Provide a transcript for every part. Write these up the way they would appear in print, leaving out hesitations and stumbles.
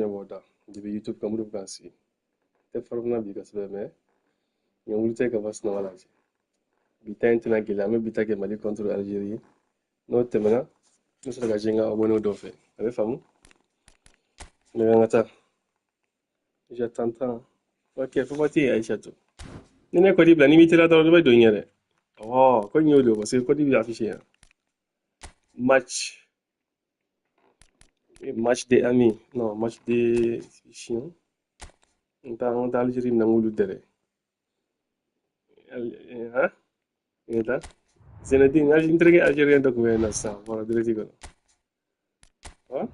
boda. Di YouTube kamu def gansi. Te farna bi gasbe me. Nyongulu te ka vas na wala. Bita intena gila me bita ke Mali contre Algérie. No temena. No sera ga jenga abono do fe. Ave famu. Me ngata. J'attends. Ok, faut partir Aïcha to. Nene ko di bla ni mitira do do nyere. Oh, ko nyodo parce que ko di bi affiché. Match match des amis. Non, match des chiens. On t'a Algérie na ngulu dere. Hein? Ngata. Zinedine entregue Algérien do ko na sa. Voilà, direct ko. Hein?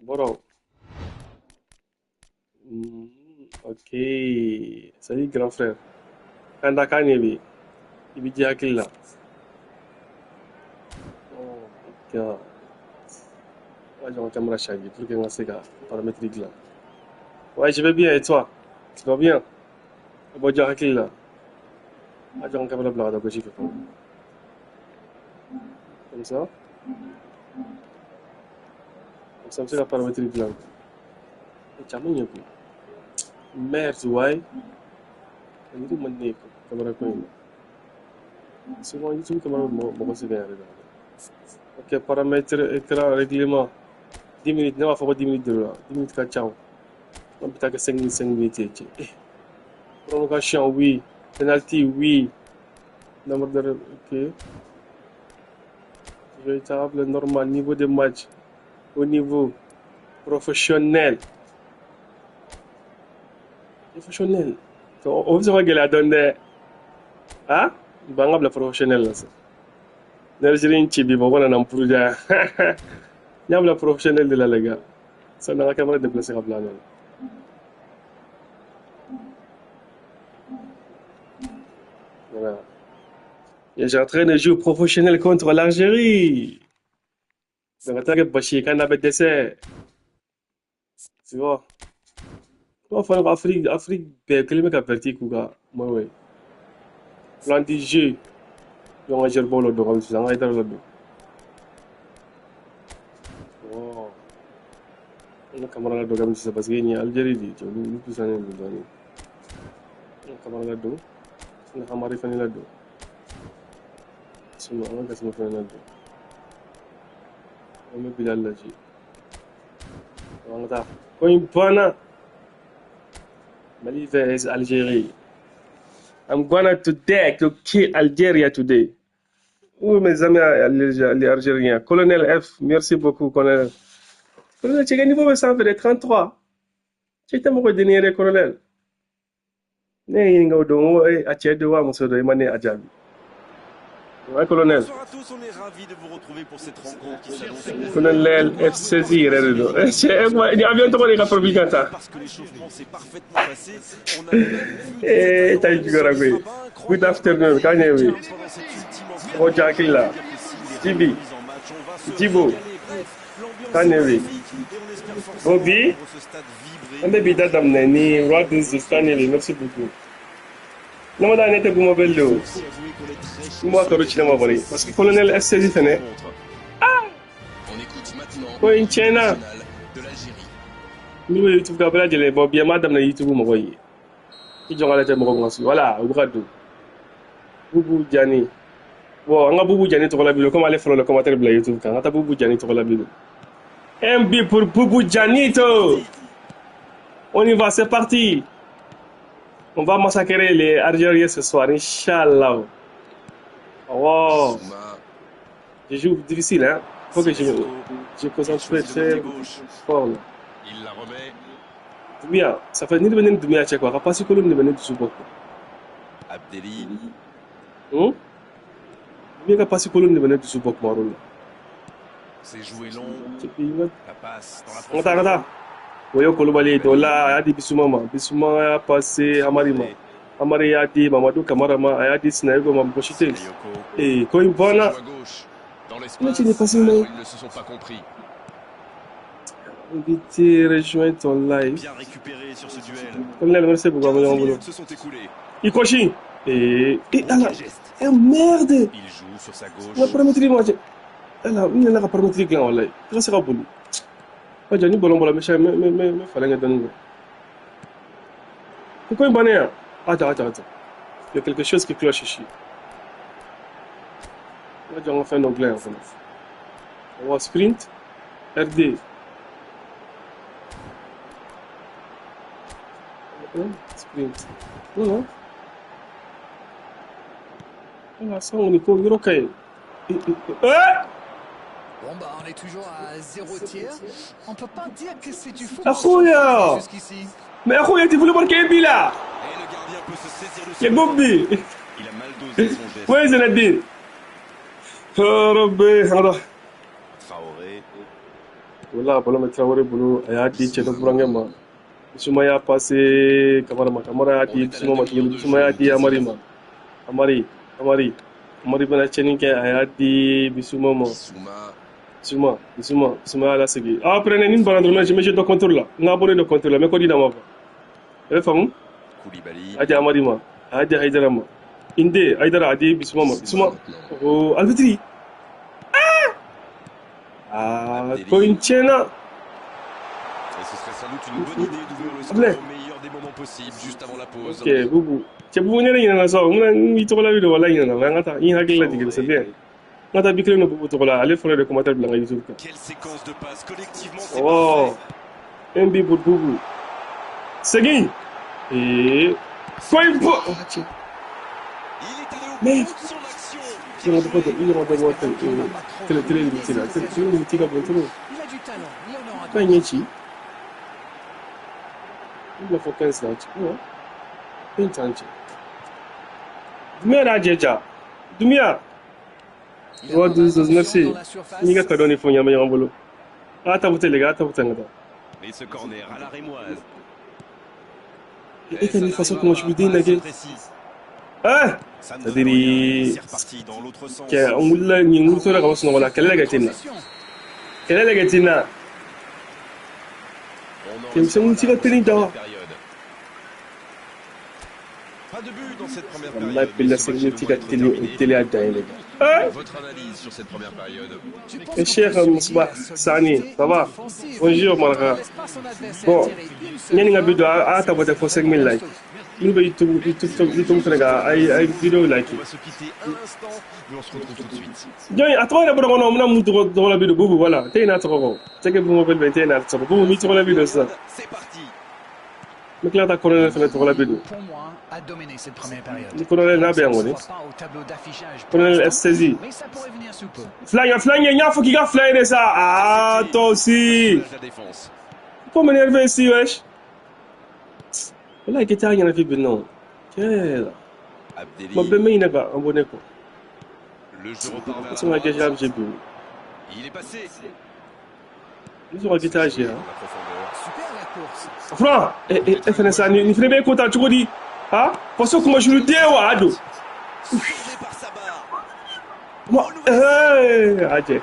Boro. Ok. Salut grand frère. Kanda Kanyebi. Il dit à qui là? Oh my god. Ouais, j'ai un caméra chargée pour que on se gars paramétrique là. Ouais, je vais bien et toi? Tu vas bien? Bon, j'ai à qui là? Ah, j'ai un caméra blanc d'accord, j'y fais pas. Comme ça. Comme ça, c'est la paramétrique là. Et tu as mis un peu. Merde, ouais. Il dit, man, caméra quoi? C'est bon, YouTube, caméra, bon, c'est bien. Ok, paramètres, écran, règlement. 10 minutes, non, il faut pas 10 minutes de là. 10 minutes, ciao. On peut que 5 minutes. Prolongation, oui. Penalty, oui. Nombre de... Ok. Véritable, normal. Niveau de match. Au niveau professionnel. Professionnel. On veut savoir qu'elle a donné... Hein? Bangab la professionnelle, là, ça. L'Algérie, Chibi, bon, on a un projet. Il y a la professionnelle de la Lega. Ça n'a pas déplacé à plan. Voilà. Et j'ai entraîné de jouer professionnel contre l'Algérie. Donc, attends que Bachir, quand on a décès. Tu vois? On fait Afrique, quel est le parti Kouga? Moi, oui. Plan du jeu. On a géré le bol, on a été là. Wow. On a camarade de Gabon, c'est parce qu'il y a Algérie, tu vois, nous tous en train de donner. On a camarade de on a camarade de là-dedans. Sinon, on a camarade de là-dedans. On a Bilal là-dessus. On a Coimbana. Mali vs Algérie. I'm gonna today to kill Algeria today. Oui, mes amis les Algériens. Colonel F, merci beaucoup, colonel. Colonel, tu as niveau de 33. Tu es mon dernier colonel. Ne nga do a tiede wa muso do mané ajabi. Ouais, colonel. Bonsoir à tous, on est ravis de vous retrouver pour cette rencontre qui s'annonce. Colonel FCZ, redo. C'est moi, il avion to ko ka probigata. Parce que l'échauffement s'est parfaitement passé, on a même vu Eh, tayi gora go. Good afternoon, kanye wi. pendant cette ultime O jakila. Tibi. Tibo. Kanye wi. Obi. On est bida damne ni roi de kanye wi, merci beaucoup. Non, da nete gumo bello. Moi ko ruchina mo bari parce que colonel FCZ fene. On écoute maintenant Ko in China. de l'Algérie. Ni YouTube ka bala jele bo bien madame na YouTube mo ko yi. Ki jongala te mo ko ngosi. Voilà, o bukadu. Boubou Diani. Bon, on a Boubou Diani to la bilo comme aller faire le commentaire de YouTube quand on a Boubou Diani to la bilo. MB pour Boubou Dianito. On y va, c'est parti. On va massacrer les Algériens ce soir, Inch'Allah. Wow. Souma, Je joue difficile, hein. Faut que je concentre très fort. Là. il la remet. Doumia, ça fait ni de venir de Doumia, tu sais quoi. Pas si colonne de venir de Soubok. Abdelli, Doumia, pas si colonne de venir de Soubok, Maroula. c'est joué long. La passe dans la Ngata profondeur. ngata. Woyo Kolobali dola adi Bissouma a passé Amarima. Amari a dit Mamadou Kamarama a dit Sinaïgo Mambochité. Yoko, Et Koimbana, joue à gauche. Dans Mais tu n'es pas l'espace, sûr, mais- ils ne se sont pas compris. invité, rejoins ton live. Bien récupéré sur ce duel. Colonel, merci beaucoup, 15 Boulot. minutes se sont écoulées. Ikoshi. Et Bon alors, geste. merde. Il joue sur sa La gauche. paramétrie, moi, elle a une paramétrie là, voilà. Qu'est-ce que c'est que Johnny Bolombola, mais fallait donner. Pourquoi il banner? Attends. Il y a quelque chose qui cloche ici. On va faire un anglais en fait. On va sprint. RD. Sprint. Non. Voilà, ça on est pas au bureau. Bon bah on est toujours à 0 tir. On peut pas dire que c'est du foot jusqu'ici. Mais Akhoya, tu voulais marquer un but là? Et le gardien peut se saisir de son but. Il a mal dosé son geste. Ouais, Zenedine. Oh Rabbi, alors. Traoré. Voilà, voilà, mais Traoré boulot, il a dit que tu es ma. Bisuma ya passé, Kamara a dit, Bisuma ya dit Amari bana cheninke a dit Bisuma. Bisuma la segi. Après une barandrement, je me jette de contrôle là. On a abonné de contrôle là, mais quoi dit d'abord? Eh femme? Koulibaly. Adi Amarima, Adi Haidarama. Inde, Haidara Adi Bisuma. Oh, Alvitri. Coinchena. Et ce serait sans doute une bonne idée d'ouvrir le score au meilleur des moments possibles, juste avant la pause. Ok, Boubou. Tu as besoin de ça. On a mis tout la vidéo, voilà, il y en a. On a une règle là, c'est bien. On a bien le Boubou, allez faire le commentaire blanc YouTube. Quelle séquence de passes collectivement, c'est oh, un but pour Boubou. Segui. Et. Quoi il faut. Il est allé au bout de son action. Il rentre pas il y il faut 15 là. Dumia Jeja. Dumia. Merci. Il y a cadeau, il faut y avoir un boulot. Attends, les gars, Et ce corner à la rémoise. Et quelle façon comment je lui dis, Nagel? Ah! C'est-à-dire. C'est reparti dans l'autre sens. On l'a une autre réponse. Voilà, quelle est la gatine? Quelle est la gatine? C'est un petit peu de pas de but dans cette première période. Votre analyse sur cette première période? Cher Moussa Sani, ça va? Bonjour Marga. Bon, il y a une vidéo à taper pour 5000 likes. Nous allons YouTube ay vidéo like. On va se quitter un instant, mais on se retrouve tout de suite. Joy, à toi, on a mutu dans la vidéo. Voilà, t'es une autre. C'est que vous m'appelez 21 autres. Vous mettez la vidéo ça. C'est parti. Mais là, t'as colonel fenêtre la vidéo. Pour moi, a dominé cette première période. Le colonel n'a bien monté. Colonel est saisi. Mais ça pourrait venir sous peu. Flingue, il y a faut qu'il a flingué ça. Ah, toi aussi. Faut m'énerver ici, wesh. Là, il y a rien à faire, non. Quel. Ma belle il n'a pas un bon écho. Le jeu repart vers la droite. Il est passé. Ils ont guitare hier. Super la course. Franck, et fait ça, il fait bien content, tu vois dit. Ah, parce que moi je le dis, Ado. Moi, c'était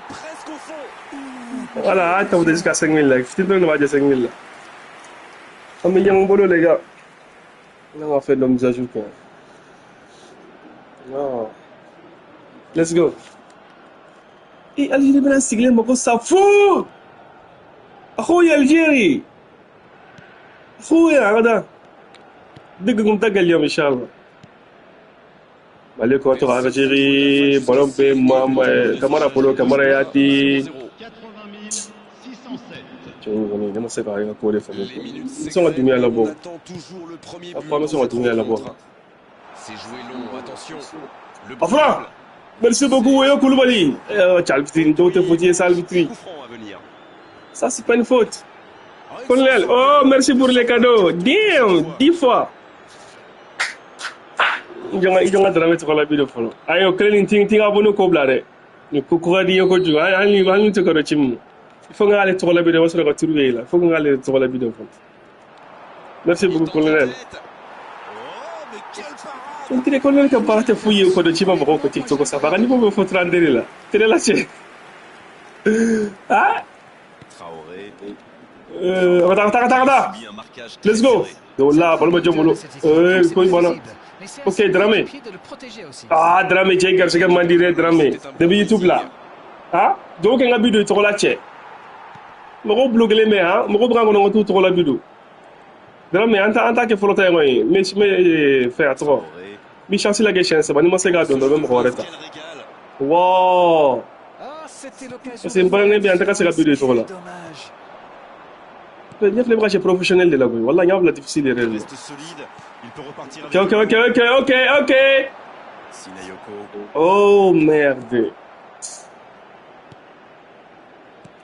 presque au fond. Voilà, attends, jusqu'à 5000 likes. Je te donne le 5000 là. On met un boulot, les gars. Là, on va faire de la mise à jour. Non. Let's go. Et Algérie, maintenant, c'est que les ça fout. Akhoya Algérie. Akhoya, regarde. Dès que vous m'avez gagné, Inch'Allah. Allez, quand tu vas Algérie, ballon pe, Camara Polo, Camara Yati. Je ne sais pas, il y a quoi de faire. Ils sont à Dumia là-bas. Après, ils sont à Dumia là-bas. C'est joué long, attention. Afra, merci beaucoup, Koulibaly. Chalvitin, d'autres fautiers, Salvitri. Ça, c'est pas une faute. Colonel, oh, merci pour les cadeaux. Damn, 10 fois. Ils ont drame sur la vidéo. Ayo, Cleaning Ting abonné au blare. Nous courons dire que tu as un livre, nous te corrigons. Il faut aller sur la vidéo sur la trouver là. Il faut aller sur la vidéo. Merci beaucoup, Colonel. On dirait qu'on a pas de fouiller au code de Chima Boko TikTok. Ça va, il faut te rendre là. Tu es là, tu ah? Regarde. Let's go. Là, pour le match, ok, Dramé. Ah, Dramé, j'ai gardé ce que m'a dit Dramé. Depuis YouTube là. Ah, donc on a vu de trop là, Mako bloqué les mains, mako bra ngono tout trop la bido. Mais en tant que flotter mais faire trop. Mi chance la question c'est pas ni moi c'est gars donc même correct. Wow. C'est une bonne bien en c'est la bido trop là. Il y a les bras professionnels de la boy. Wallah, il y a la difficile de réaliser. Ok. Oh merde.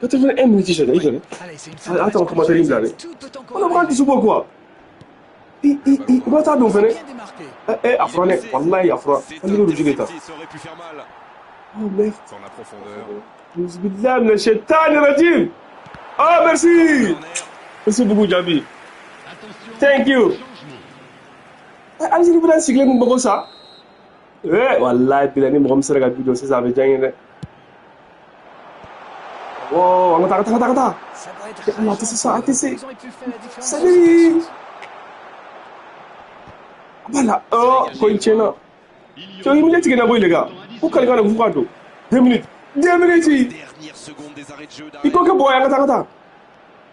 81 minutes, j'ai dit. Attends, comment t'as dit là? On a pris du quoi? Comment t'as donc fait? Afra, Wallah, Afra. On est le jeu. Oh merde. Bismillah, le shaitan rajim. Oh merci. Merci beaucoup, Jabi. Thank you. Allez, vous avez signé mon ça? Wallah, puis là, nous sommes sur vidéo, ça veut dire. Wow, attends. Allah, c'est ça, c'est. Salut. Voilà. Oh, Coinchena. Tu as une minute qui est là, les gars. Pourquoi les gars vous faites 2 minutes. 2 minutes. Dernière seconde des arrêts de jeu. Il faut que boy, attends.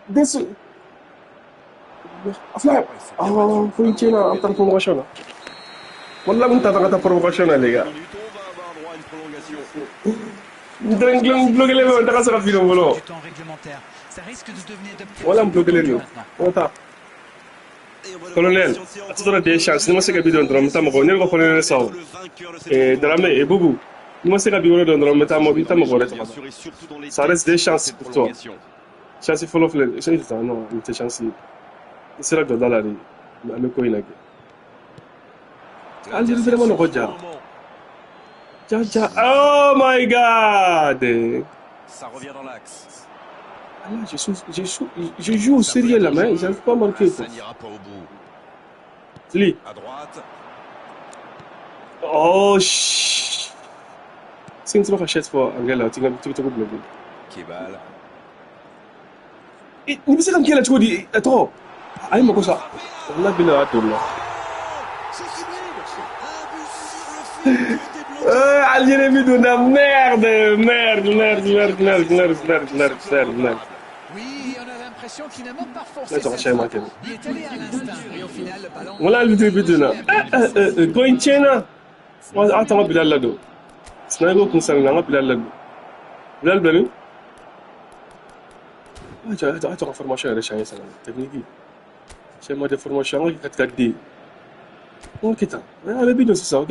Déçu. Afla. Oh, Coinchena, en tant que promotion. Wallah, vous t'attendez promotion, les gars. Bloquer les mains, t'as ça vidéo voilà. Voilà, bloquer les mains. Voilà. Colonel, tu as des chances. Nous sommes vidéo dans le temps où on est colonel ça. Et dans la main et boubou. Nous sommes vidéo dans le temps où on est colonel. Ça reste des chances pour toi. Chance il faut le faire. C'est non, une chance. C'est là que dans la rue, le coin là. Allez, vraiment le regarde. Oh my god! Ça revient dans l'axe. Je joue au sérieux là, mais j'arrive pas à marquer. Ça n'ira pas au bout. C'est lui. À droite. Oh shh. C'est une fois que je fais là, tu vas te bloquer. Kebal. Et你不是让 Kela 出的attends. Allez, moi comme ça. On a bien la tourne là. Allié les vidéos de merde. Oui, on a l'impression qu'il n'a même pas forcé. Il est allé à l'instinct et au final le ballon. On a le vidéo là. Coinchena. Attends, Bilal là-dedans. Sniper concernant Bilal là-dedans. Bilal Bilal. Attends, formation est changée ça. Technique. C'est moi de formation qui 4D. On quitte. Le vidéo c'est ça. OK.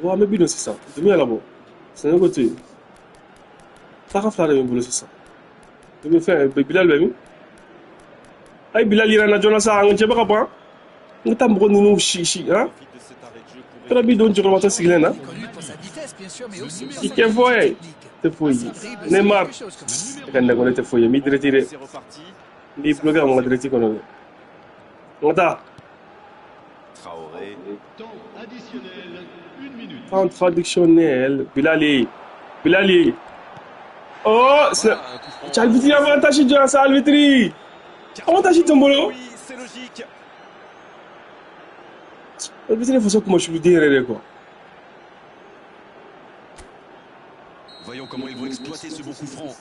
Ouais, mais bien c'est ça. C'est mieux là-bas. C'est un côté. Ça va faire le boulot c'est ça. Tu me fais Bilal même. Ay Bilal il a Jonas ça, on ne pas pas. On t'a bon nous chichi, hein. Très bien donc je remonte ce qu'il est là. Connu pour sa vitesse bien sûr mais aussi pour Il est fouillé. Te fouillé. Neymar. Quand on était fouillé, mi retiré. Mi bloqué on va retirer qu'on a. On t'a. Traoré. Temps additionnel, 1 minute. Temps traditionnel. Bilali. Oh, tu as le petit avantage de ça, Alvitri. Avantage ton boulot. Oui, c'est logique. Alvitri, il faut ça que moi je suis derrière quoi. Voyons comment ils vont exploiter ce beau coup franc.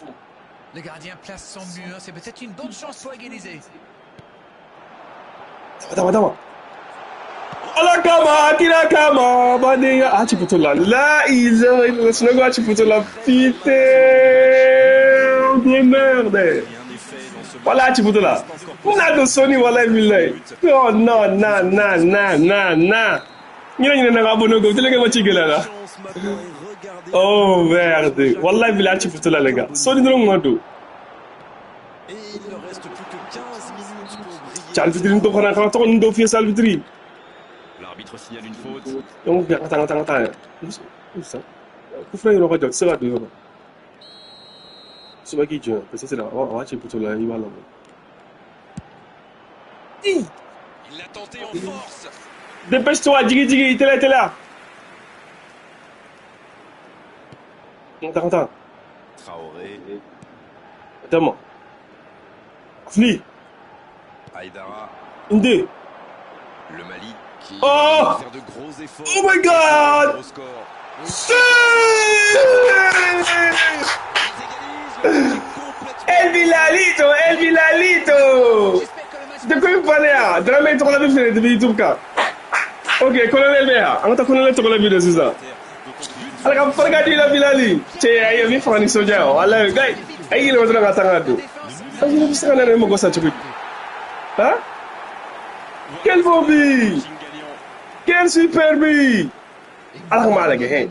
Le gardien place son mur, c'est peut-être une bonne chance pour égaliser. Attends. Ala kama, badinga. Ah, tu peux te la. Là, ils ont ce gars, tu peux te la putain de merde. Voilà, tu peux te la. On a de Sony, voilà, il oh non. Ni na abonné go, tu le gars tu là. Oh merde. Voilà, il tu peux te la les gars. Sony non ngado. Et il ne reste plus que 15 minutes pour briller. Alvitri to xana xana to ndo fi Alvitri. L'arbitre signale une faute. Donc attends. Où ça? Coup franc il aura dit ça va de. C'est pas qui tu parce que c'est là. On va tu peux te la il va là. Il l'a tenté en force. Dépêche-toi, Digi, t'es là. Attends. Traoré. Attends-moi. Fli. Aïdara. Inde. Le Mali qui Oh va faire de gros efforts. Oh my god Gros score. El Bilalito. De quoi il parlait là? Drame est la vie de YouTube. Ok, colonel Béa. On t'a colonel sur la vidéo, c'est ça. Alors, quand regarder la Bilali, tu es un enfant de soldat. Allah, gars, il est en train d'attendre. Quand je me suis rendu à Mogosa, tu hein? Quel beau but! Quel super but! Allah malaga hein.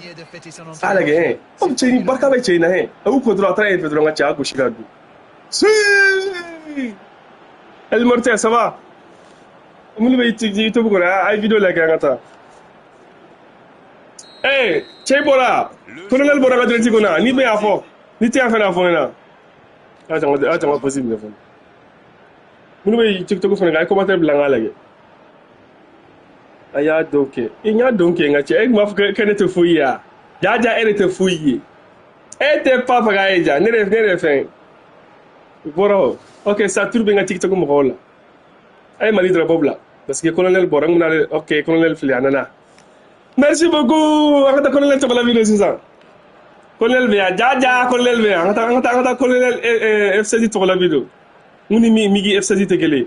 Alaga hein. Oh, tu es barka ba tu es hein. Ou ko droit train de droit cha ko shigadu. Si! El Mortel, ça va? Mun be tu ko na ay vidéo la gangata. Eh, Che Bora. Colonel Bora ga direct ko na. Ni be afo. Ni te afo na afo na. Attends, possible le fond. Mun be TikTok ko na ay commentaire blanc la ge. Aya donc inya donc nga che ek maf kene te fuya jaja ere te fuyi ete papa ga eja nere fin boro ok ça turbe nga TikTok mo hola ay mali dra bobla parce que colonel borang muna ok colonel filiana merci beaucoup akata colonel to la vidéo c'est ça colonel via jaja colonel via akata colonel FCD to la vidéo muni migi FCD te gele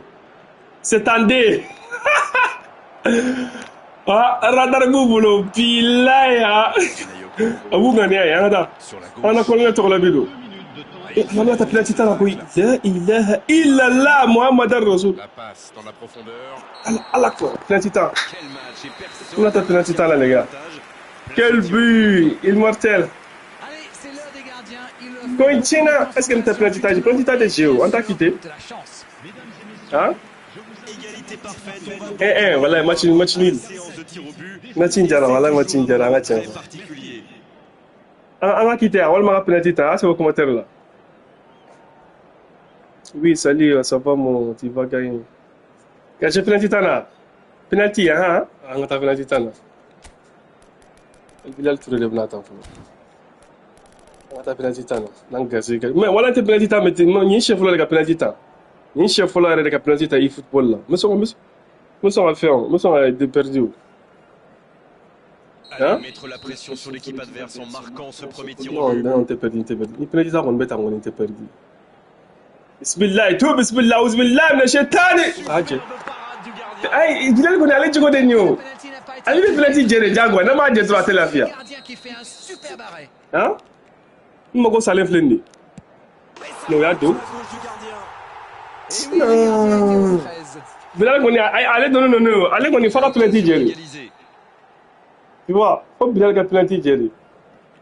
c'est tendé radar bubulo pilaya abu ngani ya ngada ana kolna to la bido mama ta plati ta ko la ilaha illa allah muhammadar rasul La passe dans la profondeur. Allah quoi plati ta on ta plati ta là les gars quel but immortel Allez, c'est l'heure des gardiens. Coinchina est-ce que tu as plati ta de jeu on t'a quitté hein voilà match nul match njara voilà match njara match on a quitté on m'a penalty ta c'est au commentaire là oui salut ça va mon tu vas gagner quand j'ai penalty ta là penalty hein on a penalty ta là Bilal Touré de Blata on a penalty ta là n'engagé mais voilà tu penalty ta mais ni chef là le penalty ta ni chef là le penalty ta e football là me sont à faire, me sont à être perdu. Hein? Mettre la pression sur l'équipe adverse en marquant ce premier tir au but. Non, t'es perdu, t'es perdu. Il penalty ça on bête on était perdu. Bismillah, tout bismillah, bismillah, le shaitan. Aje. Ay, Bilal ko aller jogo de ñew. Ali bi penalty jere jangwa na ma je droit la fia. Gardien qui fait un superbe arrêt. Hein? Mo Salem flendi. No ya do. Bilal ko ni allez non allez ko ni fara penalty jere. Tu vois, faut Bilal ga penalty jere.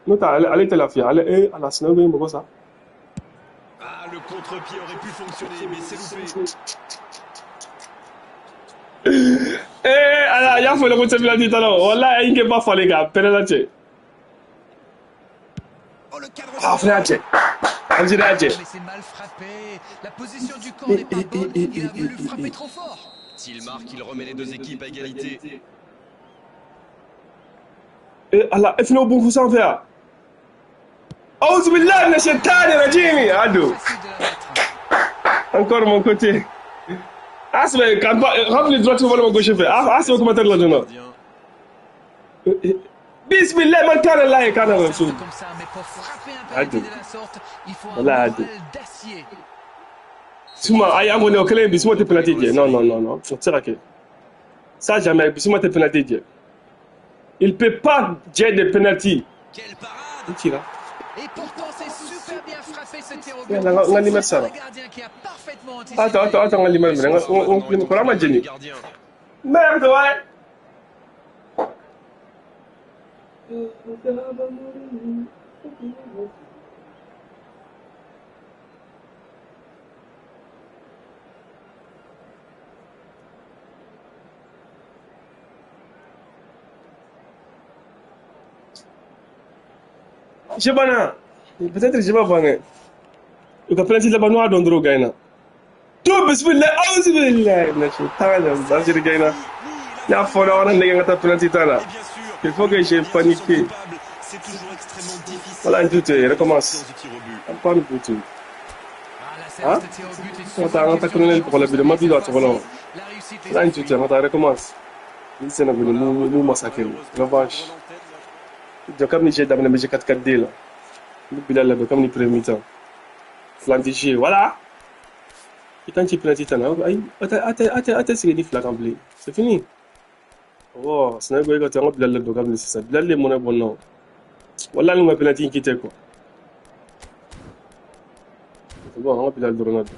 No ta allez te la fia, allez à la sina mo ça. Ah, le contre-pied aurait pu fonctionner mais c'est loupé. Alors, il y a fait le coup de penalty tout à l'heure. Voilà, il n'est pas fort les gars, penalty. Ah, frère, mais c'est mal frappé. La position du camp n'est pas bonne. Il a voulu frapper trop fort. S'il marque, il remet les deux équipes à égalité. Allah, il finit au bon coup sans faire. Auzu billahi minash shaitani rajim. Ado. Encore mon côté. Ah, c'est quand rempli droit sur le gauche fait. Ah, c'est au commentaire là dedans. Bismillah, man kana la kana rasul. Comme ça, mais pour frapper un penalty de la sorte, il faut un moral d'acier. Suma ay amone o kele bisuma te penalty je. Non. Tu sais que ça jamais bisuma te penalty je. Il peut pas jeter de penalty. Quelle parade! Il tire. Et pourtant, c'est super bien frappé ce tir au but. Le gardien qui a parfaitement anticipé. Attends, on l'image. On prend ma Jenny. Merde, ouais. Jebana, peut-être je vais voir. Le penalty là-bas nous a donné au gagnant. Tout bismillah, auzu billahi minash shaitani rajim gagnant. Il a fallu on a gagné ta penalty là. Il faut que j'ai paniqué. C'est toujours extrêmement difficile. Voilà, un tout recommence. Pas un tout. Hein? On t'a connu pour le but de ma vie là, tu vois là. Là, un tout, on recommence. Il s'est nous massacrer. Revanche. Comme j'ai d'amener mes 4-4D là. Bilal là, comme les premiers temps. Flandiger, voilà. Et quand tu prends un titan, attends, c'est une flaque en blé. C'est fini. Oh, c'est un gars qui a un blé de gamme, c'est ça. Blé de mon bon nom. Voilà, nous m'appelons un qui était quoi. C'est bon, on appelle le Ronaldo.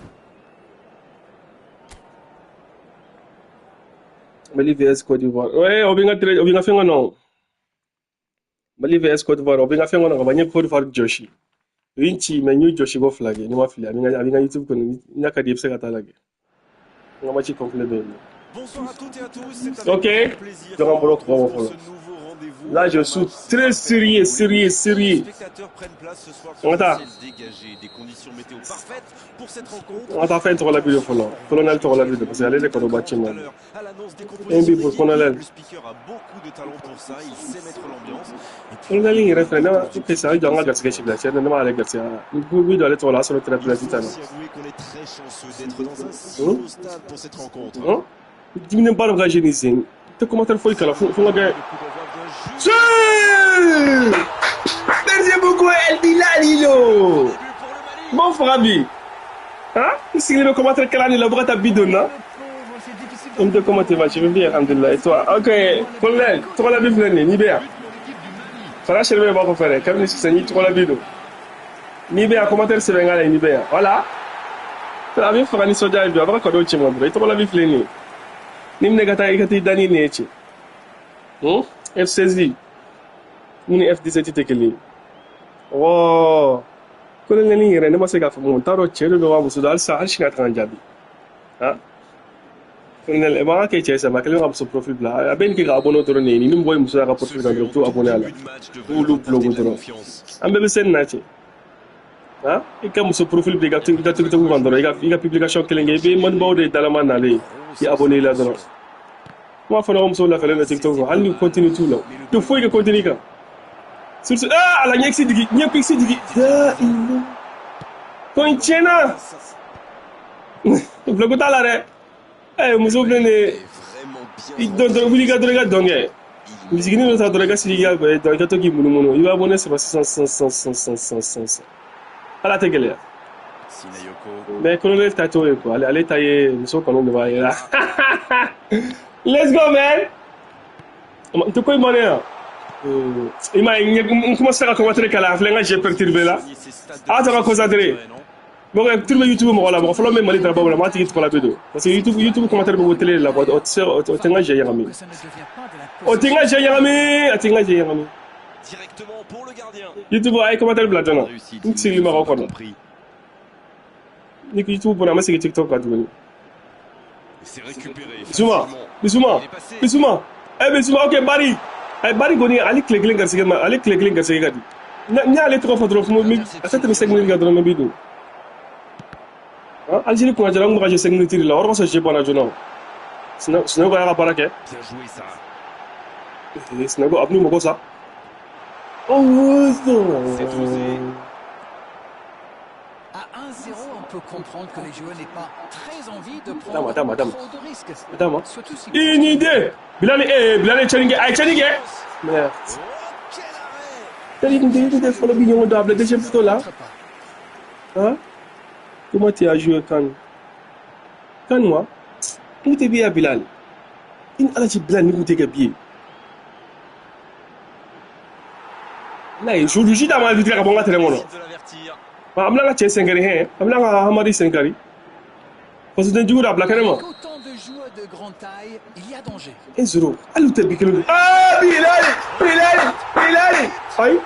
Mali vs Côte d'Ivoire. Ouais, on vient faire un nom. Mali vs Côte d'Ivoire, on vient faire un nom. On va Côte d'Ivoire Joshi. Winchi, mais nous Joshi go flag. Nous m'appelons. Avec un YouTube, il n'y a qu'à dire que c'est catalogue. On va complet. Bonsoir à toutes et à tous, c'est Ok, avec plaisir je rembourse pour pour ce nouveau rendez-vous. Là, je suis très sérieux. Les spectateurs prennent place ce soir sur le ciel dégagé, des conditions météo parfaites pour cette rencontre. On t'a fait un la vidéo, colonel, tu la vidéo, parce qu'elle est le bâtiment. À l'annonce des compositions colonel. le speaker a beaucoup de talent pour ça, il sait mettre l'ambiance. Colonel, il reste là, il fait ça, il doit regarder ce que je fais, il doit aller regarder ça. Il doit aller là, sur le très très vite. Il faut aussi avouer qu'on est très chanceux d'être dans un si beau stade pour cette rencontre. Tu n'aimes pas le gars génisé. Tu comment tu fais là, faut la gagner. Merci beaucoup, El Bilalilo. Bon Fabi. Hein? Si il veut commenter le calani, la boîte à bidon, non? On te comment tu vas, je vais bien, alhamdulillah. Et toi? Ok, colonel, tu vas la vivre l'année, ni bien. Ça va, je vais voir faire. Comme c'est ni trop la bidon. Ni bien, commentaire c'est bien, ni bien. Voilà. Tu vas bien faire un soja et bien, après qu'on doit me tu vas la vivre l'année. Ni me gâter, gâter dani neche. F16. Ni F17 tekeli. Oh. Colonel ni rene ma se gafa mo taro chero do wa musu dal sa harshi na kan jabi. Ha? Colonel e ba ke che sa ma kele ngam so profil bla. Ben ki ga abono to ne ni nim boy musu ga profil ga to abonné ala. Ou lu logo to. Ambe be sen na che. Ha? E ka musu profil be ga tin ga to ngandoro e ga publication kele nge be man bawde dalama na le. Ya abonné la doro. Moi fa no musu la fele na TikTok. Ani continue tout là. Tu faut que continue ka. Surtout, ah, la nyexi digi, nyexi digi. Ya, ini. Coinchena. Vlogo talare. Muso blende. Il donne obligatoire donge. Musigini no sa dorega siriga do ka toki munumono. Il va abonner sur 100. Ala tegele. Mais colonel tato quoi. Allez tailler, muso kono de va là. Let's go man. Tu quoi monnaie? Il commence à commenter les calafs, j'ai perturbé là. Ah, tu vas concentrer. Bon, tu vas YouTube, moi là, bon, faut même aller d'abord la moitié pour la vidéo. Parce que YouTube commentaire pour télé là, au tenga j'ai yami. Au tenga j'ai yami, au tenga j'ai yami. Directement pour le gardien. YouTube ay commentaire bla dona. C'est lui Maroc là. Ni YouTube pour la c'est TikTok là tout. C'est récupéré. Bissouma. Eh Bissouma, OK, Bari. Ay bari goni ali kleglen garsiga ma ali kleglen garsiga gadi nya ali trop trop mo mi asata mi segni ga do no bidu Algérie ko jara mo ga segni tiri la orso je bona jono sino ga barake bien joué ça sino go abnu mo ko sa oh c'est osé. À 1-0, on peut comprendre que les joueurs n'aient pas très envie de prendre trop de risques. Surtout si une idée. Bilal Chalingue, Chalingue. Merde. Chalingue, il faut le bignon d'able. Deuxième photo là. Hein? Comment tu as joué quand moi? Où t'es bien Bilal? Il a dit Bilal, où t'es bien? Là, je joue dans ma vie, bon, là, am na nga che sengari he am na nga hamari sengari parce que du la carrément autant de joueurs de grande taille il y a danger 1-0 alu te bikelu Bilal ay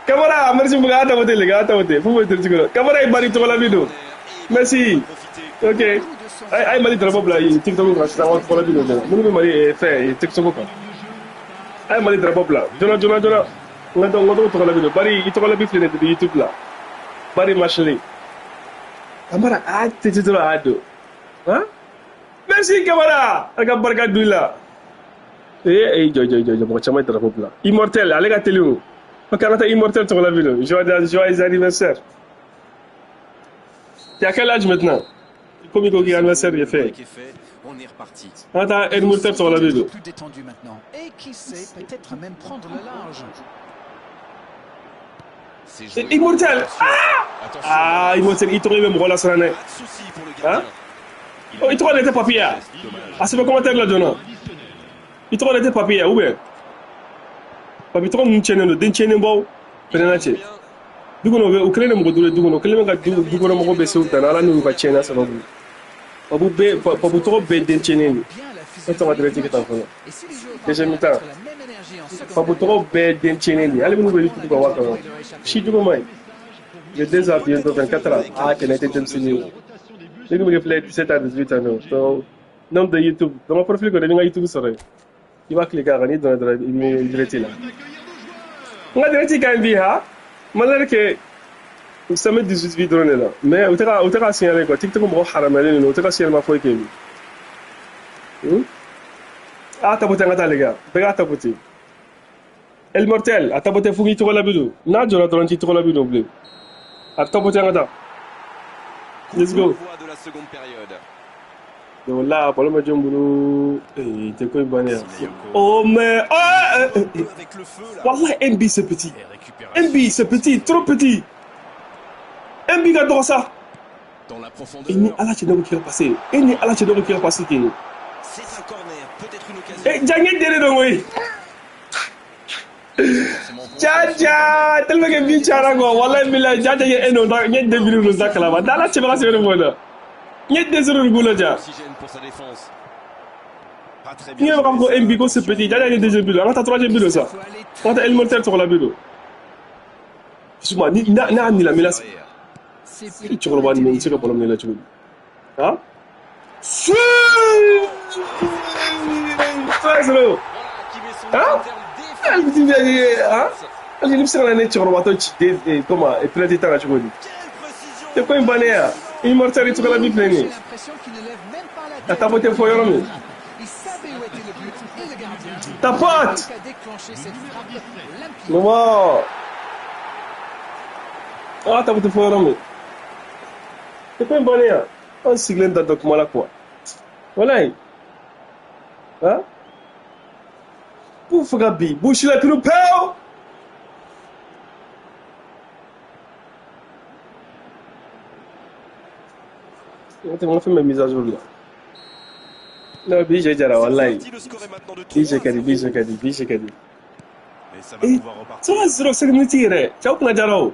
Camara merci beaucoup ata wote les gars ata wote faut me dire Camara est bari to la vidéo merci OK ay mali drapeau bla TikTok ko sa ko la vidéo mo me mari fait TikTok ko ay mali drapeau bla jona Ngado to la vidéo bari ito la bi flene de YouTube là bari machine Camara ate titolo ado hein merci Camara aga barka duila jo mo chama drapeau bla immortel allez ga télé Macarata immortel to la vidéo joyeux anniversaire. Tu as quel âge maintenant? Comme il anniversaire est fait. On est reparti. Attends, immortel sur la vidéo. Plus détendu maintenant. Et qui sait, peut-être même prendre le large. Immortel. Ah, Immortel, il tourne même rôle à ça. Hein? Oh, il tourne les papiers. Ah, c'est pas commentaire là, Donna. Il tourne les papiers, ou bien? Papi tourne une chaîne, d'une chaîne, bon, penalty. Du coup, on crée le mot de Dugono, que le mec a du Dugono Bessou, dans la nouvelle chaîne, ça va vous. Papu trop bête d'une chaîne. C'est un atlétique qui est en train. Déjà, mi-temps. Papu trop bête d'une chaîne. Allez, vous voulez tout voir. Si tu veux, le désafio de 24 ans, ah, qu'elle était de signer. Je me reflète 17 à 18 ans. Donc, nom de YouTube. Dans mon profil, quand on est YouTube, il va cliquer à gagner dans le direct là. On a direct quand même, hein? Malgré que ça met 18 vidéos là. Mais on t'a signaler quoi. TikTok, on va haramer, on t'a signaler ma foi qui est. Ah, t'as voté les gars. Regarde, t'as voté. El Mortel, t'as voté Fouki Tour la vidéo. N'a pas de l'anti Tour la vidéo, bleu. T'as voté Let's go. Donc là, pour le match Djomboulou, t'es quoi une oh mais Wallah, MB c'est petit. MB c'est petit, trop petit. MB adore ça. Dans la profondeur. Il n'est à la tchédore qui a passé. Il n'est à la tchédore qui a passé. C'est un corner, peut-être une occasion. Eh, Djangé derrière oui. Tcha, tellement que bien tchara quoi. Wallah, mais là, Djangé est non, il y a des vidéos de ça là. Dans la tchédore c'est le bon. Il y a des erreurs de là. Pour sa défense. Pas très Il y bien. a encore MB c'est petit. Djangé est deuxième but. On a troisième but ça. On a El Mortel sur la vidéo. Excuse-moi, ni la menace. Tu vois le monde, c'est quoi pour le là tu veux. Hein? Très hein? Elle dit bien, hein? Elle dit c'est la nature, on va te comment et plein de temps tu veux. C'est quoi une bannière? Immortel tu vas la vie pleine. T'as voté pour Yoram. Ta pote. Maman. Ah, t'as voté pour Yoram. C'est pas une bonne idée. On sigle dans le document là quoi. Voilà. Hein? Pour faire bi, bouche la plus peur. On fait mes mises à jour là. Non, bi j'ai déjà wallahi. Bi j'ai kadi. Et ça va 0,5 minutes là. Ciao qu'on a déjà là.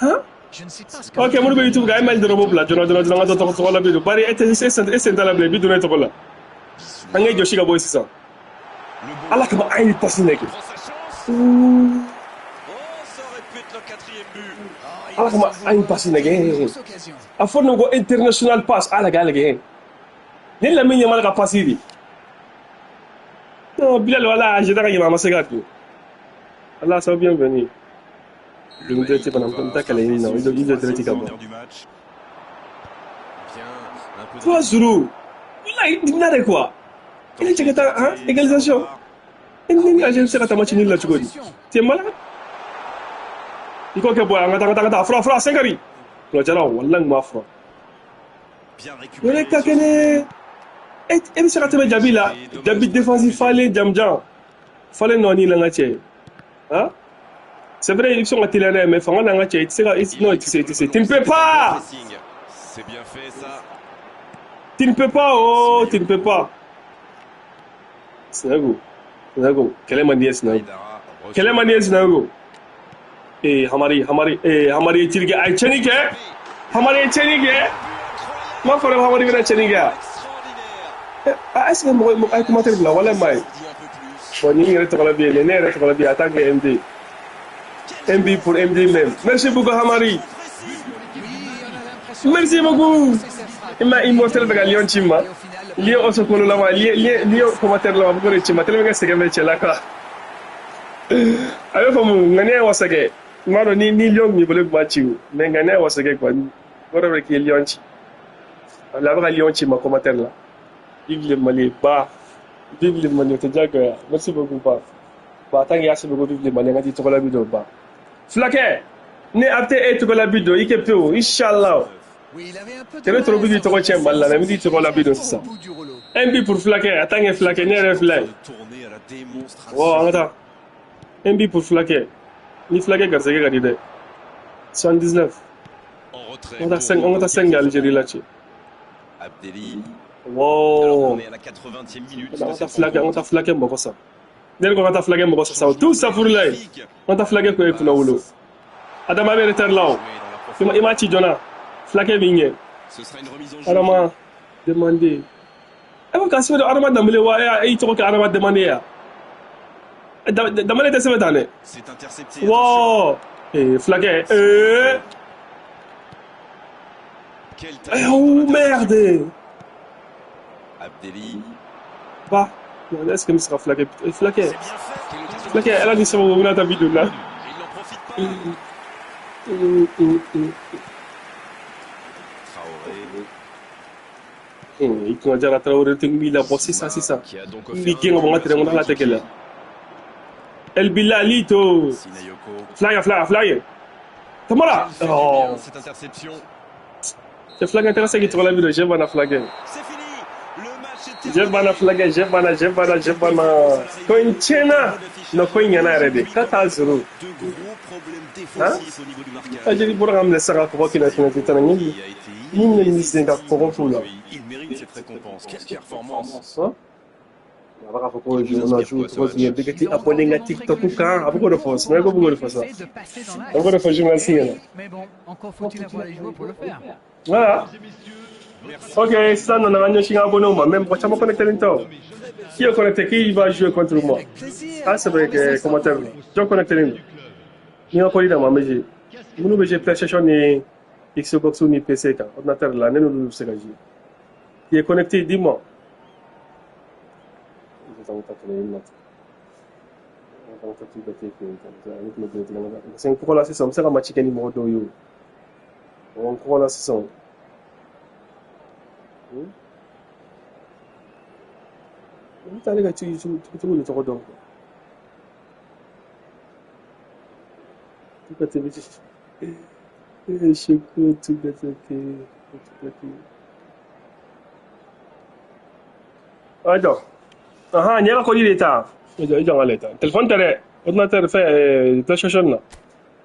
Hein? Je ne sais pas ce que ok, mon YouTube gars, il de robot là, je dois la vidéo. Bari, c'est dans la vidéo, vidéo n'est pas là. Angay Joshi Gabo c'est ça. Allah comment aïe passe nek. Allah comment aïe passe nek. A fond ngo international pass ala gala gay. Ni la minya malaka passi bi. Non, Bilal wala, je t'ai ma masagat. Allah ça bienvenue. Le milieu de pendant longtemps qu'elle est non, il doit être tiré 3-0. Il n'a quoi. Il est tiré hein, égalisation. Il a jamais serré ta match nul là tu connais. Tu es malade. Il faut que bois, ngata fra sengari. Lo jara wallah ma fra. Bien récupéré. Le kakene. Et me serré ta jabi là, jabi défensif fallait jamjan. Fallait non ni la ngache. Hein? C'est vrai, ils sont à télé, mais Fangan n'a pas été. Non, tu ne peux pas! C'est bien fait ça. Tu ne peux pas, oh, tu ne peux pas. Sinago. Quelle est ma nièce, Sinago? Quelle est ma nièce, Sinago? Eh, Hamari est tiré à Tchénique. Hamari est Tchénique. Ma frère, Hamari vient à Tchénique. Ah, est-ce que je commentaire là? Voilà, Maï. Bon, il y a un bien, il y a un bien, attaque MD. MB pour MD même. Merci beaucoup, Hamari. Merci beaucoup. Il m'a immortel avec Lyon Chima. Lyon aussi pour le lama. Lyon commentaire là, vous connaissez Chima. Tellement que c'est comme ça là quoi. Alors pour moi, gagner au Wasage. Moi, ni Lyon ni voulait battre. Mais gagner au Wasage quoi. Voilà avec Lyon Chima. Là avec Lyon Chima commentaire là. Vive le Mali, bah. Vive le Mali, te dis que merci beaucoup bah. Bah tant qu'il y a ce beaucoup vive le Mali, on a dit tout la vidéo bah. Flaquet, ne apte et tout la vidéo, il est peu, Inch'Allah. Oui, il avait un peu de tu veux trop vite, tu vas tiens mal là, mais dis tu vas la vidéo c'est ça. MB pour Flaquet, attends Flaquet, ne reflète. Oh, attends. MB pour Flaquet. Ni flagué Garzega Gadide. 79. En retrait. On a 5 Algérie là-dessus. Abdelli. Wow. Alors on est à la 80e minute. On t'a flagué, on va ça. Dès qu'on t'a flagué, on va ça. Tout ça pour là. On t'a flagué quoi pour là. Adama est return là. Il m'a dit Jonah. Flagué Vigné. Ce sera une remise en jeu. Adama demandé. Avant qu'à ce moment Adama demandé ouais, il trouve qu'Adama demandé. Demandé de se mettre. C'est intercepté. Wow. Et flagué. Oh merde. Abdelli. Bah, est-ce qu'il sera flagué? Flagué. C'est bien fait. Flagué, elle a dit ça, on a ta vidéo là. Il n'en profite pas. Traoré. Il faut dire à Traoré, il a bossé ça, c'est ça. Il est on va on a la tête là. El Bilalito. Flagué. Comment là? Oh. Cette interception. C'est flagué intéressant qui trouve la vidéo, j'aime la flagué. C'est fini. Le match est terminé. J'aime Coinchena. No coignana arrêté. 4-0. De gros problèmes défensifs au niveau du marquage. J'ai dit pour ramener ça à provoquer la finale de Tanani. Il mérite cette récompense. Quelle performance. Voilà. Ok, ça, on a un abonnement. Même pour ça, connecté l'inter. Qui est connecté, qui va jouer contre moi? Ah, c'est vrai que commentaire. Je suis connecté l'inter. Il y a encore des gens, mais j'ai PlayStation ni Xbox ni PC. Ordinateur là, nous c'est qui est connecté, dis-moi. C'est pourquoi là, c'est ça. C'est un match qui est numéro 2. Pourquoi là, c'est ça. Tu as les gars, tu veux te redonner. Tu peux te mettre. Je suis tout bête. Alors, il y a encore des états. Il y a l'état. Téléphone, ordinateur fait PlayStation là.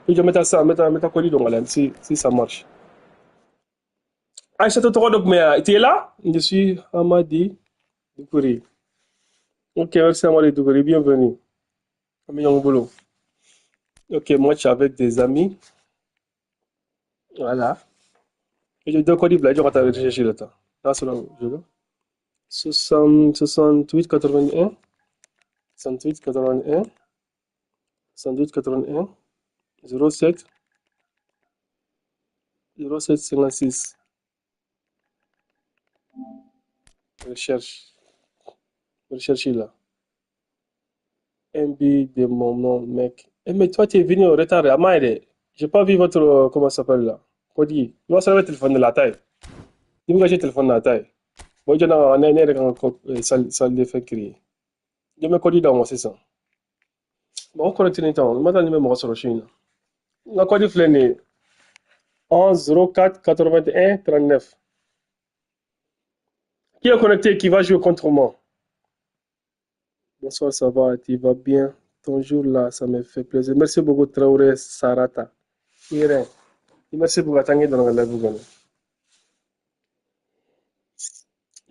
Je vais mettre ça, mettre un colis dans la si ça marche. Aïcha Totorodok, mais tu es là? Je suis Amadi Doukouri. Ok, merci Amadi Doukouri, bienvenue. Meilleur boulot. Ok, match avec des amis. Voilà. Et je dois quoi dire, je vais rechercher le temps. Là, c'est là, je vais. 68 81 68 81 68 81 07 07 56. Recherche là. MB de mon nom, mec. Eh, mais toi, tu es venu en retard à Maïde. J'ai pas vu votre. Comment ça s'appelle là? Cody. Tu vas savoir le téléphone de la taille. Tu vas j'ai le téléphone de la taille. Moi, je n'ai pas salle de fait crier. Je me Cody dans moi, c'est ça. Bon, on connecte les temps. Maintenant, je me sur le chien. La Cody flané. 11 04 81 39. Qui est connecté, qui va jouer contre moi? Bonsoir, ça va, tu vas bien? Ton jour là, ça me fait plaisir. Merci beaucoup, Traoré Sarata. Irène. Merci beaucoup, Tanguy dans la live.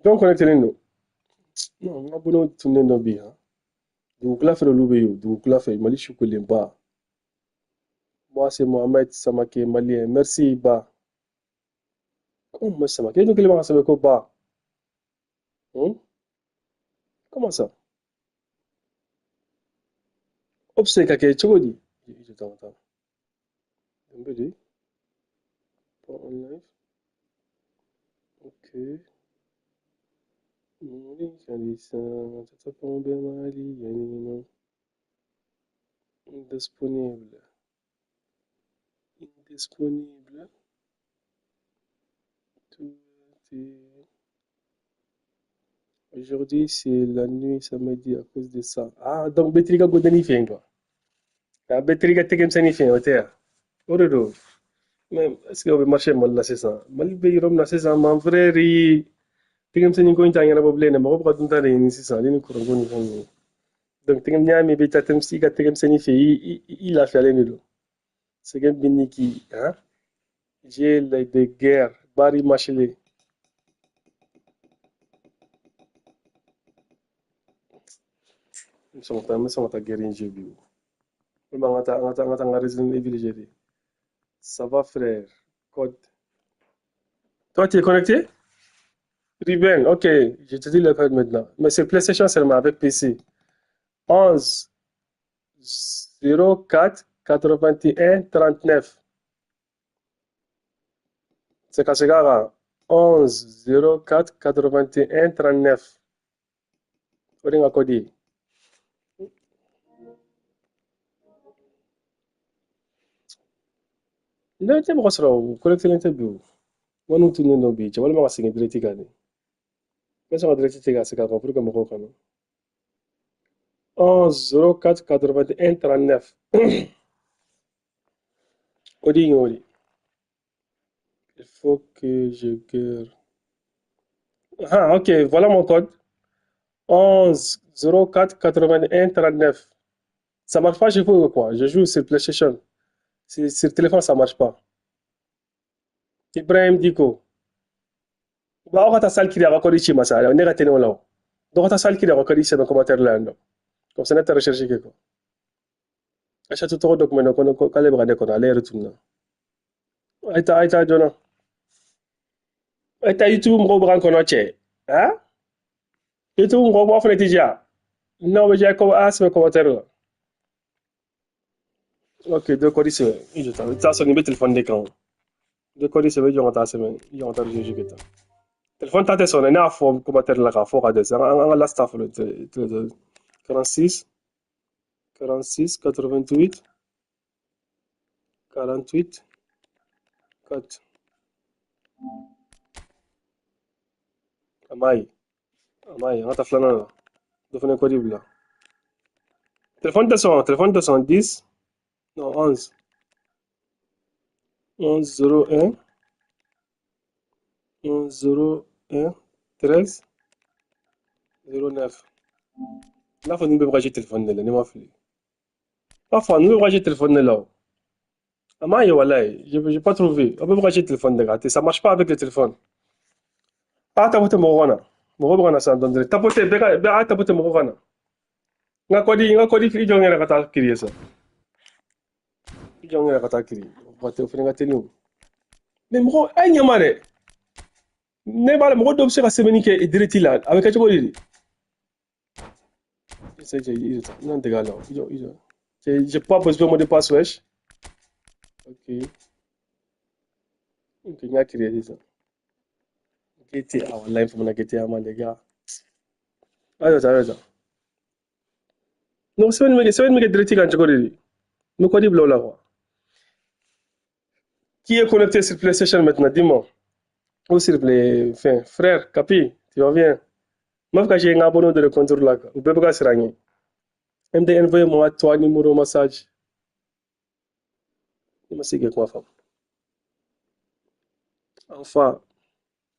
Donc, connectez nous. Non, on a besoin de tourner nos billes. Donc, là, fait le loup, donc, là, fait Mali Choukolimba. Moi, c'est Mohamed Samake, malien. Merci, Ba. Comment moi, Samake? Donc, il va savoir quoi, Ba? Comment ça? Obsèque, Kake, Chogodi. Je t'entends. MBD. Pas en live. Ok. Mali, Kalisa. Tata Pombe, Mali, Yanino. Indisponible. Indisponible. Tout est... Aujourd'hui, c'est la nuit, samedi, à cause de ça. Ah, donc, Betriga Godani fait quoi? La Betriga Tegem Sanifin, au terre. Ododo. Mais, est-ce qu'on peut marcher mal là, c'est ça? Mal Beyrom là, c'est ça, mon frère, Tegem Sanin ko intanya na problème, mais on va pas ni c'est ça, les courants ni donc Tegem Niami, Betatem Siga, Tegem Sanifin, il a fait aller nous. C'est que Biniki, hein? J'ai les de guerre, Barry Machele. Nous sommes à guerre en jeu. Resident Evil GD. Ça va, frère. Code. Toi, tu es connecté? Ruben, ok, je te dis le code maintenant. Mais c'est PlayStation seulement avec PC. 11 04 81 39. C'est Kasegara. 11 04 81 39. Oringa Kodi. Não tem mais o collector não tem bill. Manu tu no beach. Wala mga singing direct gani. Mas mga direct tiga sa kakao pero kamo ko kano. 11 04 81 39. Odi ngoli. Il faut que je guerre. Ah, ok, voilà mon code. 11 04 81 39. Ça marche pas, je joue quoi? Je joue sur PlayStation. Sur le téléphone, ça marche pas. Ibrahim Diko. Ba ako ta sal kiri ako kodi chima sa. Ne ka tene wala. Do ta sal kiri ako kodi chima commentaire là ndo. Comme ça, tu recherché quelque chose. Achète tout le document qu'on calibre qu'on a l'air tout là. Aïta, Jonah. Aïta, YouTube, m'go bran qu'on a che. Hein? YouTube, m'go bran fene tija. Non, mais j'ai comme as mes commentaires là. Ok, deux colis c'est. Je t'en. Ça sonne bien téléphone d'écran. Deux colis c'est bien, j'en ai semaine. J'en ai déjà joué. Téléphone t'as sonné, n'a forme commentaire là, qu'à fort à des. Un la staff le 46 46 88 48 4. Amai, on t'a flâné là. De faire un code là. Téléphone 210, non 11, 11 01, 11 01, 13, 09. Là, faut nous brancher le téléphone là, ne m'a fait. Parfois, nous brancher le téléphone là. Amai, voilà, j'ai pas trouvé. On peut brancher le téléphone là, ça marche pas avec le téléphone. Ah, t'as voté mon rana ça donne. T'as voté, t'as voté mon rana. Nga kodi fi jonge na kata kiri ça. Jonge na kata kiri. Voté au final nga tenu. Mais mo ay nyamare. Ne bala mo do se ka semeni ke direct là avec ka chokoli. C'est non de gala. J'ai pas besoin de passe wesh. OK. OK, nga kiri ça. GTA online pour mon GTA man les gars. Ça. Non, c'est une direct quand chokoli. Nous kodi blo là quoi. Qui est connecté sur PlayStation maintenant, dis-moi. Ou sur les frère, Capi, tu reviens. Moi, quand j'ai un abonné de le contrôle là, ou peut pas se ragner. MD envoie-moi toi numéro message. Je me suis dit quoi femme. Enfin,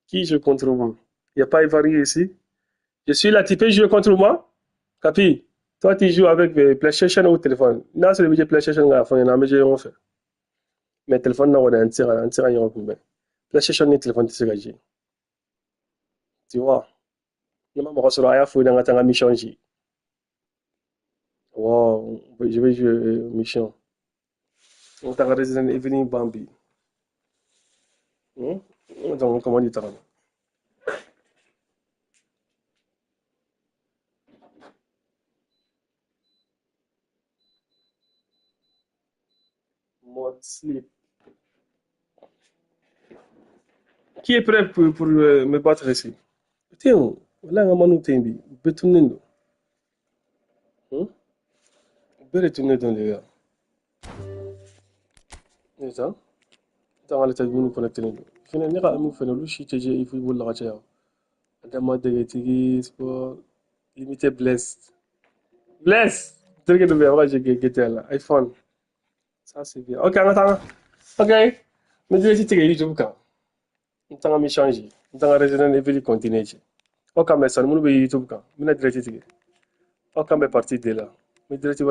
qui je contrôle moi? Il n'y a pas varié ici. Je suis là, tu peux jouer contre moi? Capi, toi tu joues avec PlayStation ou téléphone. Non, c'est le budget PlayStation là, il y a un budget on fait. Mais téléphone là, on a un tir en plus. PlayStation et téléphone, tu sais gagner. Tu vois? Je vais me recevoir à fouille dans la mission. Wow, je vais jouer mission. On t'a Resident Evil Bambi. Donc, comment dire ça? Mode sleep. Qui est prêt pour me battre ici? Tiens, là, on m'a tembi. Betunendo. Betunendo dans les gars. C'est ça? Dans l'état de nous connecter. Finalement, nous faisons le shit, il faut vous le rater. Adama de Tigi, sport, limité blessed. Blessed! Tu regardes bien, moi j'ai GTA là, iPhone. Ça c'est bien. Ok, attends. Ok. Mais dis si tu es YouTube quand? On t'a mis changer. On t'a Resident Evil continuer. Ok, mais ça, nous be YouTube quand? On a direct. Ok, mais parti de là. Mais direct